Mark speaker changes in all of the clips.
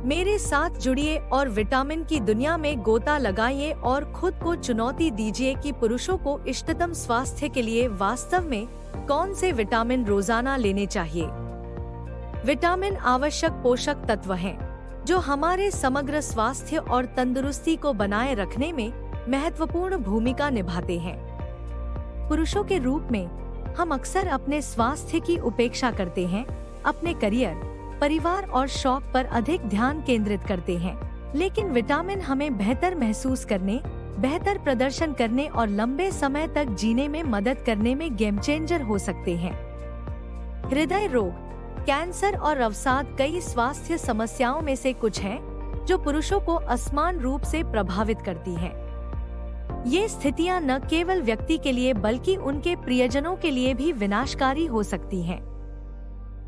Speaker 1: मेरे साथ जुड़िए और विटामिन की दुनिया में गोता लगाइए और खुद को चुनौती दीजिए कि पुरुषों को इष्टतम स्वास्थ्य के लिए वास्तव में कौन से विटामिन रोजाना लेने चाहिए। विटामिन आवश्यक पोषक तत्व हैं, जो हमारे समग्र स्वास्थ्य और तंदुरुस्ती को बनाए रखने में महत्वपूर्ण भूमिका निभाते हैं। पुरुषों के रूप में हम अक्सर अपने स्वास्थ्य की उपेक्षा करते हैं, अपने करियर, परिवार और शौक पर अधिक ध्यान केंद्रित करते हैं, लेकिन विटामिन हमें बेहतर महसूस करने, बेहतर प्रदर्शन करने और लंबे समय तक जीने में मदद करने में गेम चेंजर हो सकते हैं। हृदय रोग, कैंसर और अवसाद कई स्वास्थ्य समस्याओं में से कुछ हैं, जो पुरुषों को असमान रूप से प्रभावित करती हैं। ये स्थितियां न केवल व्यक्ति के लिए बल्कि उनके प्रियजनों के लिए भी विनाशकारी हो सकती हैं।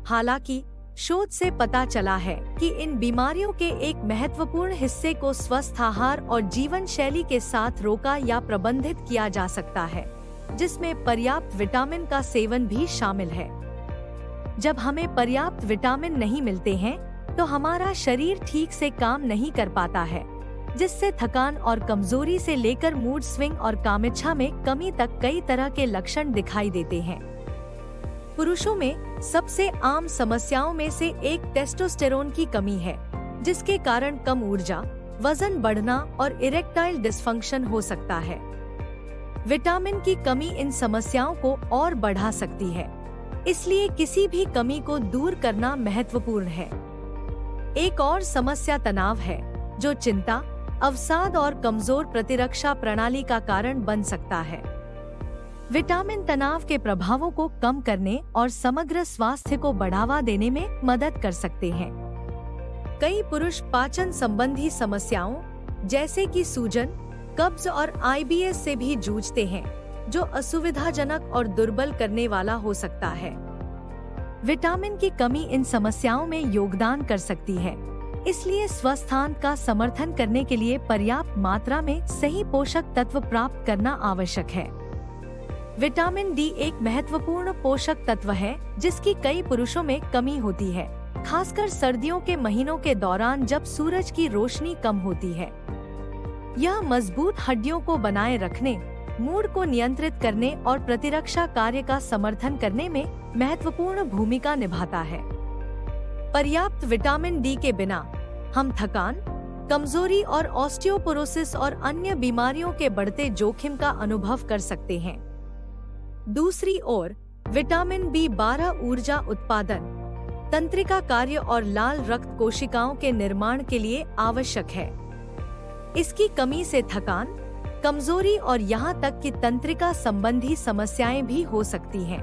Speaker 1: हालांकि शोध से पता चला है कि इन बीमारियों के एक महत्वपूर्ण हिस्से को स्वस्थ आहार और जीवन शैली के साथ रोका या प्रबंधित किया जा सकता है, जिसमें पर्याप्त विटामिन का सेवन भी शामिल है। जब हमें पर्याप्त विटामिन नहीं मिलते हैं, तो हमारा शरीर ठीक से काम नहीं कर पाता है, जिससे थकान और कमजोरी से लेकर मूड स्विंग और कामिच्छा में कमी तक कई तरह के लक्षण दिखाई देते हैं। पुरुषों में सबसे आम समस्याओं में से एक टेस्टोस्टेरोन की कमी है, जिसके कारण कम ऊर्जा, वजन बढ़ना और इरेक्टाइल डिस्फंक्शन हो सकता है। विटामिन की कमी इन समस्याओं को और बढ़ा सकती है, इसलिए किसी भी कमी को दूर करना महत्वपूर्ण है। एक और समस्या तनाव है, जो चिंता, अवसाद और कमजोर प्रतिरक्षा प्रणाली का कारण बन सकता है। विटामिन तनाव के प्रभावों को कम करने और समग्र स्वास्थ्य को बढ़ावा देने में मदद कर सकते हैं। कई पुरुष पाचन संबंधी समस्याओं जैसे कि सूजन, कब्ज और IBS से भी जूझते हैं, जो असुविधाजनक और दुर्बल करने वाला हो सकता है। विटामिन की कमी इन समस्याओं में योगदान कर सकती है, इसलिए स्वस्थान का समर्थन करने के लिए पर्याप्त मात्रा में सही पोषक तत्व प्राप्त करना आवश्यक है। विटामिन डी एक महत्वपूर्ण पोषक तत्व है, जिसकी कई पुरुषों में कमी होती है, खासकर सर्दियों के महीनों के दौरान जब सूरज की रोशनी कम होती है। यह मजबूत हड्डियों को बनाए रखने, मूड को नियंत्रित करने और प्रतिरक्षा कार्य का समर्थन करने में महत्वपूर्ण भूमिका निभाता है। पर्याप्त विटामिन डी के बिना हम थकान, कमजोरी और ऑस्टियोपोरोसिस और अन्य बीमारियों के बढ़ते जोखिम का अनुभव कर सकते हैं। दूसरी ओर, विटामिन B12 ऊर्जा उत्पादन, तंत्रिका कार्य और लाल रक्त कोशिकाओं के निर्माण के लिए आवश्यक है। इसकी कमी से थकान, कमजोरी और यहाँ तक कि तंत्रिका संबंधी समस्याएं भी हो सकती हैं।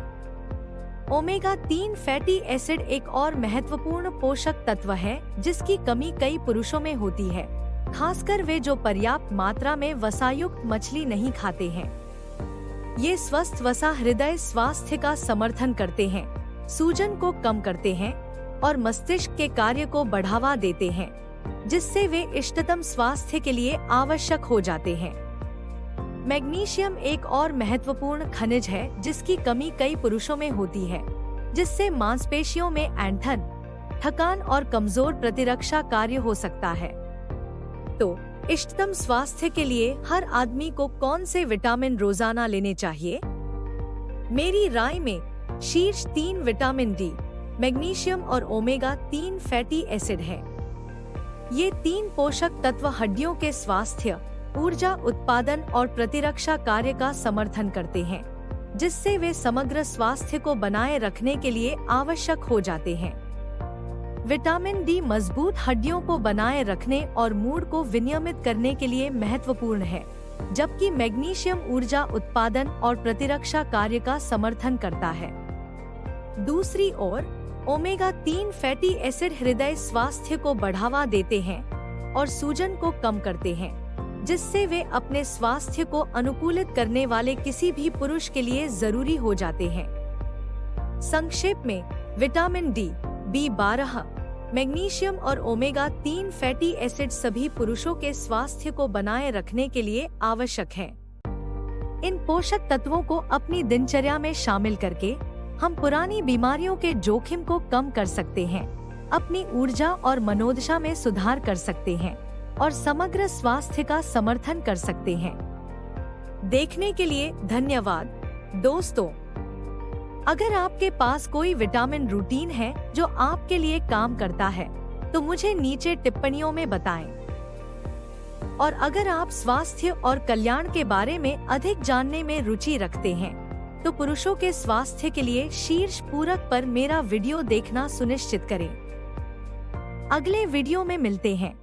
Speaker 1: ओमेगा 3 फैटी एसिड एक और महत्वपूर्ण पोषक तत्व है, जिसकी कमी कई पुरुषों में होती है, खासकर वे जो पर्याप्त मात्रा में वसायुक्त मछली नहीं खाते हैं। ये स्वस्थ वसा हृदय स्वास्थ्य का समर्थन करते हैं, सूजन को कम करते हैं और मस्तिष्क के कार्य को बढ़ावा देते हैं, जिससे वे इष्टतम स्वास्थ्य के लिए आवश्यक हो जाते हैं। मैग्नीशियम एक और महत्वपूर्ण खनिज है, जिसकी कमी कई पुरुषों में होती है, जिससे मांसपेशियों में ऐंठन, थकान और कमजोर प्रतिरक्षा कार्य हो सकता है। तो इष्टतम स्वास्थ्य के लिए हर आदमी को कौन से विटामिन रोजाना लेने चाहिए? मेरी राय में शीर्ष 3 विटामिन डी, मैग्नीशियम और ओमेगा 3 फैटी एसिड है। ये 3 पोषक तत्व हड्डियों के स्वास्थ्य, ऊर्जा उत्पादन और प्रतिरक्षा कार्य का समर्थन करते हैं, जिससे वे समग्र स्वास्थ्य को बनाए रखने के लिए आवश्यक हो जाते हैं। विटामिन डी मजबूत हड्डियों को बनाए रखने और मूड को विनियमित करने के लिए महत्वपूर्ण है, जबकि मैग्नीशियम ऊर्जा उत्पादन और प्रतिरक्षा कार्य का समर्थन करता है। दूसरी ओर, ओमेगा 3 फैटी एसिड हृदय स्वास्थ्य को बढ़ावा देते हैं और सूजन को कम करते हैं, जिससे वे अपने स्वास्थ्य को अनुकूलित करने वाले किसी भी पुरुष के लिए जरूरी हो जाते हैं। संक्षेप में, विटामिन डी, B12, मैग्नीशियम और ओमेगा 3 फैटी एसिड सभी पुरुषों के स्वास्थ्य को बनाए रखने के लिए आवश्यक हैं। इन पोषक तत्वों को अपनी दिनचर्या में शामिल करके हम पुरानी बीमारियों के जोखिम को कम कर सकते हैं, अपनी ऊर्जा और मनोदशा में सुधार कर सकते हैं और समग्र स्वास्थ्य का समर्थन कर सकते हैं। देखने के लिए धन्यवाद दोस्तों। अगर आपके पास कोई विटामिन रूटीन है जो आपके लिए काम करता है तो मुझे नीचे टिप्पणियों में बताएं। और अगर आप स्वास्थ्य और कल्याण के बारे में अधिक जानने में रुचि रखते हैं तो पुरुषों के स्वास्थ्य के लिए शीर्ष पूरक पर मेरा वीडियो देखना सुनिश्चित करें। अगले वीडियो में मिलते हैं।